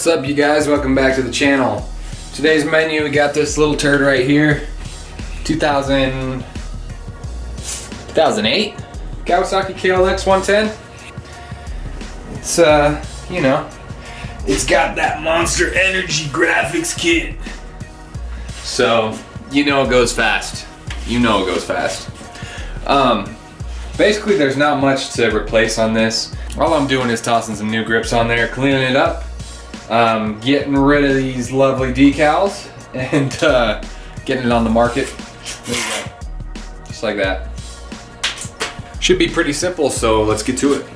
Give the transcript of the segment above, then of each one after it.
up, you guys? Welcome back to the channel. Today's menu, we got this little turd right here. 2008 Kawasaki KLX110. It's you know, it's got that Monster Energy graphics kit. So, you know it goes fast. You know it goes fast. Basically there's not much to replace on this. All I'm doing is tossing some new grips on there, cleaning it up, getting rid of these lovely decals, and getting it on the market. There you go. Just like that. Should be pretty simple, so let's get to it.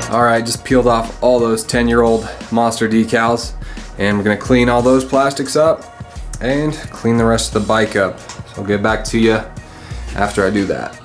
Alright, just peeled off all those 10-year-old Monster decals, and we're going to clean all those plastics up and clean the rest of the bike up. So I'll get back to you after I do that.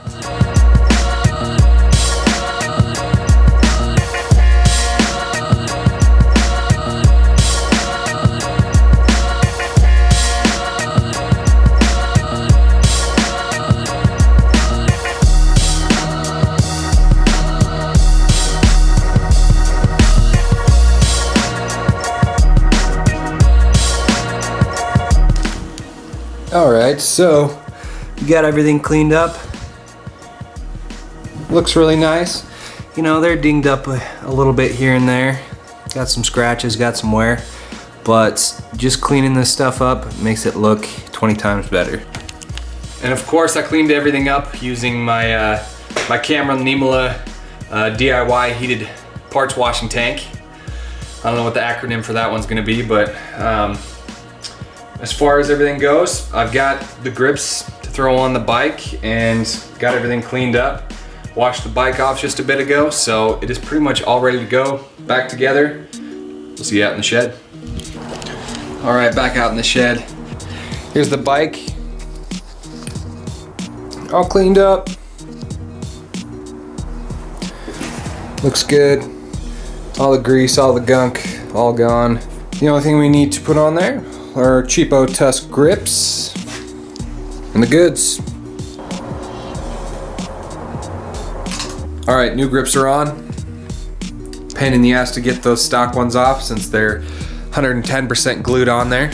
Alright, so you got everything cleaned up. Looks really nice. You know, they're dinged up a little bit here and there. Got some scratches, got some wear. But just cleaning this stuff up makes it look 20 times better. And of course I cleaned everything up using my my Cameron Nimala DIY heated parts washing tank. I don't know what the acronym for that one's gonna be, but as far as everything goes, I've got the grips to throw on the bike and got everything cleaned up. Washed the bike off just a bit ago, so it is pretty much all ready to go back together. We'll see you out in the shed. All right, back out in the shed. Here's the bike, all cleaned up. Looks good. All the grease, all the gunk, all gone. The only thing we need to put on there are cheapo Tusk grips and the goods. Alright, new grips are on. Pain in the ass to get those stock ones off since they're 110% glued on there.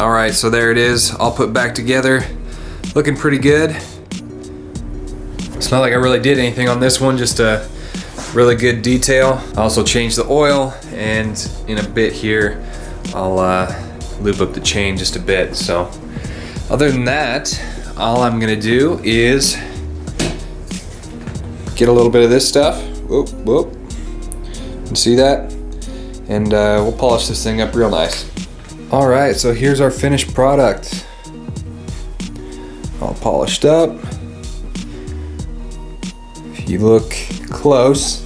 All right, so there it is, all put back together. Looking pretty good. It's not like I really did anything on this one, just a really good detail. I also changed the oil, and in a bit here, I'll lube up the chain just a bit. So other than that, all I'm gonna do is get a little bit of this stuff. Whoop, whoop. You see that? And we'll polish this thing up real nice. All right, so here's our finished product. All polished up. If you look close,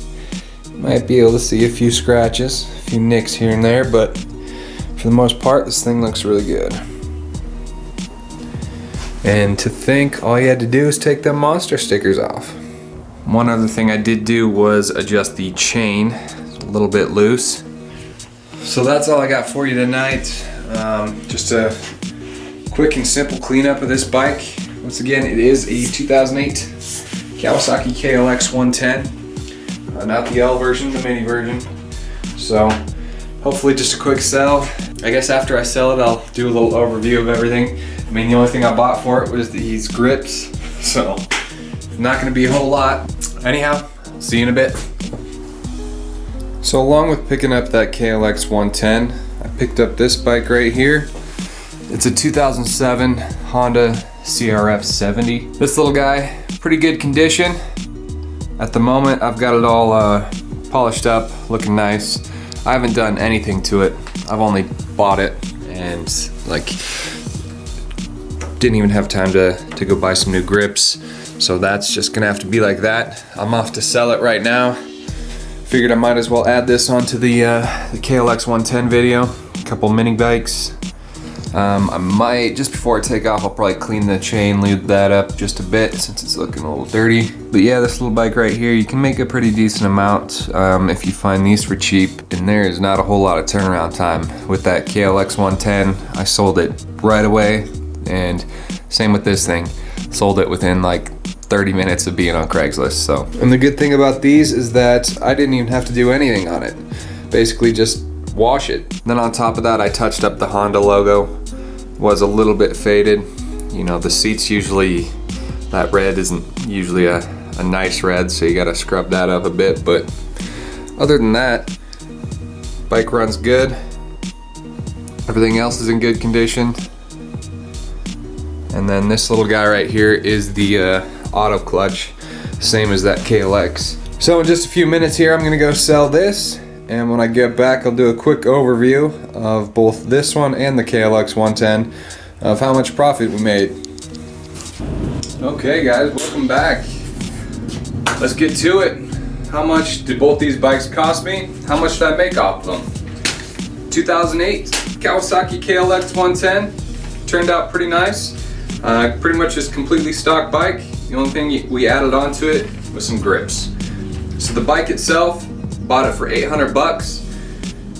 you might be able to see a few scratches, a few nicks here and there, but for the most part, this thing looks really good. And to think, all you had to do is take them monster stickers off. One other thing I did do was adjust the chain. It's a little bit loose. So that's all I got for you tonight. Just a quick and simple cleanup of this bike. Once again, it is a 2008 Kawasaki KLX110. Not the L version, the mini version. So hopefully just a quick sell. I guess after I sell it, I'll do a little overview of everything. I mean, the only thing I bought for it was these grips. So not gonna be a whole lot. Anyhow, see you in a bit. So along with picking up that KLX110, I picked up this bike right here. It's a 2007 Honda CRF70. This little guy, pretty good condition. At the moment, I've got it all polished up, looking nice. I haven't done anything to it. I've only bought it and like didn't even have time to go buy some new grips. So that's just gonna have to be like that. I'm off to sell it right now. Figured I might as well add this onto the KLX110 video. A couple mini bikes. I might, just before I take off, I'll probably clean the chain, lube that up just a bit since it's looking a little dirty. But yeah, this little bike right here, you can make a pretty decent amount if you find these for cheap. And there is not a whole lot of turnaround time. With that KLX110, I sold it right away. And same with this thing. Sold it within like 30 minutes of being on Craigslist. So, and the good thing about these is that I didn't even have to do anything on it. Basically just wash it. Then on top of that, I touched up the Honda logo. Was a little bit faded. You know, the seats usually, that red isn't usually a nice red, so you gotta scrub that up a bit. But other than that, bike runs good. Everything else is in good condition. And then this little guy right here is the auto clutch, same as that KLX. So in just a few minutes here, I'm gonna go sell this. And when I get back, I'll do a quick overview of both this one and the KLX110 of how much profit we made. Okay guys, welcome back. Let's get to it. How much did both these bikes cost me? How much did I make off of them? 2008 Kawasaki KLX110. Turned out pretty nice. Pretty much just completely stock bike. The only thing we added onto it was some grips. So the bike itself, bought it for 800 bucks.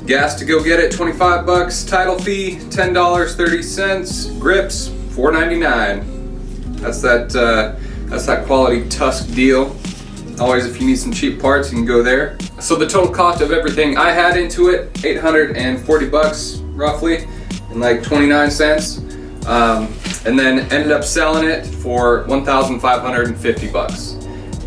Gas to go get it, 25 bucks. Title fee, $10.30. Grips, $4.99. That's that quality Tusk deal. Always, if you need some cheap parts, you can go there. So the total cost of everything I had into it, 840 bucks roughly, and like 29 cents. And then ended up selling it for 1,550 bucks.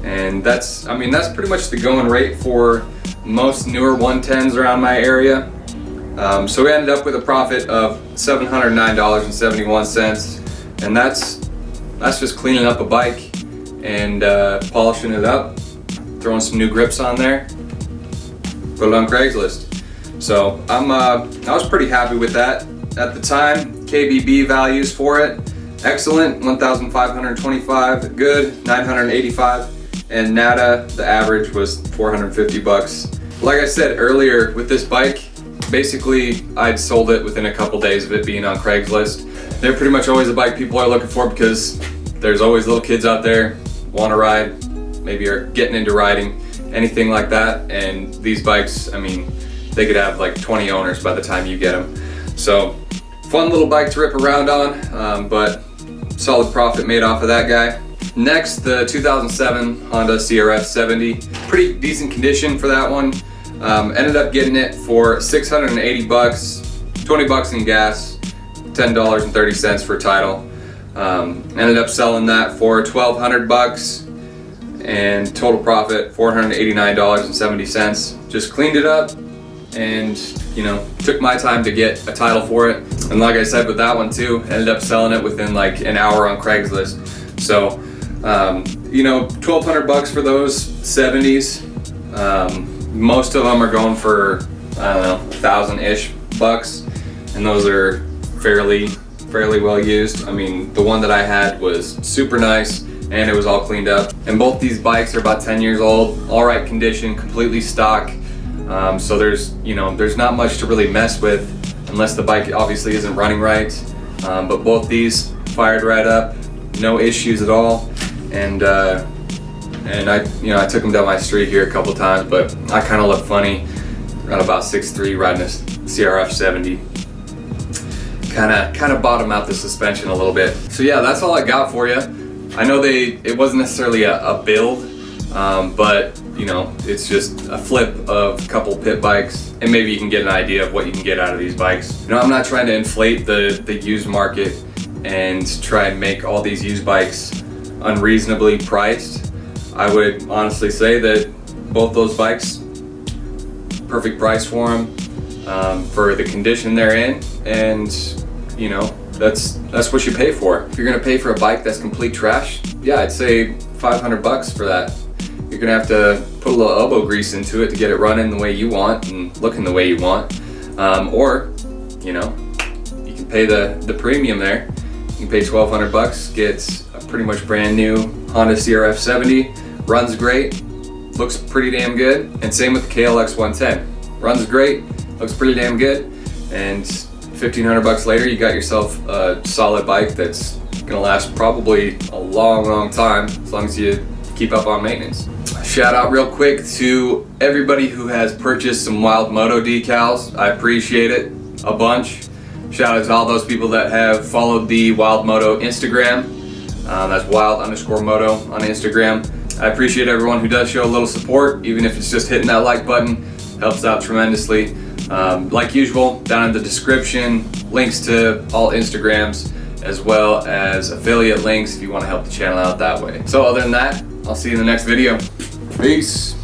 And that's pretty much the going rate for most newer 110s around my area. So we ended up with a profit of $709.71, and that's just cleaning up a bike and polishing it up, throwing some new grips on there, put it on Craigslist. So I was pretty happy with that at the time. KBB values for it, excellent, 1,525, good, 985. And NADA, the average was 450 bucks. Like I said earlier, with this bike, basically I'd sold it within a couple days of it being on Craigslist. They're pretty much always a bike people are looking for because there's always little kids out there want to ride, maybe are getting into riding, anything like that. And these bikes, I mean, they could have like 20 owners by the time you get them. So fun little bike to rip around on, but solid profit made off of that guy. Next, the 2007 Honda CRF70. Pretty decent condition for that one. Ended up getting it for 680 bucks, 20 bucks in gas $10.30 for a title. Ended up selling that for $1,200 and total profit $489.70. Just cleaned it up and, you know, took my time to get a title for it. And like I said with that one too, ended up selling it within like an hour on Craigslist. So, you know, $1,200 for those 70s. Most of them are going for, I don't know, 1,000-ish bucks, and those are fairly well used. I mean, the one that I had was super nice and it was all cleaned up. And both these bikes are about 10 years old, all right condition, completely stock. So there's not much to really mess with unless the bike obviously isn't running right. But both these fired right up, no issues at all. And I took them down my street here a couple times, but I kind of look funny around about 6'3", riding a CRF70. Kind of bottom out the suspension a little bit. So yeah, that's all I got for you. I know it wasn't necessarily a build, but you know, it's just a flip of a couple pit bikes, and maybe you can get an idea of what you can get out of these bikes. You know, I'm not trying to inflate the used market and try and make all these used bikes unreasonably priced. I would honestly say that both those bikes, perfect price for them, for the condition they're in, and you know, that's what you pay for. If you're gonna pay for a bike that's complete trash, yeah, I'd say $500 for that. You're gonna have to put a little elbow grease into it to get it running the way you want and looking the way you want. Or, you know, you can pay the premium there. You can pay $1,200, get a pretty much brand new Honda CRF70, runs great, looks pretty damn good, and same with the KLX110. Runs great, looks pretty damn good, and $1,500 later, you got yourself a solid bike that's gonna last probably a long time, as long as you keep up on maintenance. Shout out real quick to everybody who has purchased some Wild Moto decals. I appreciate it a bunch. Shout out to all those people that have followed the Wild Moto Instagram. That's wild_moto on Instagram. I appreciate everyone who does show a little support, even if it's just hitting that like button. Helps out tremendously. Like usual, down in the description, links to all Instagrams, as well as affiliate links if you want to help the channel out that way. So other than that, I'll see you in the next video. Peace.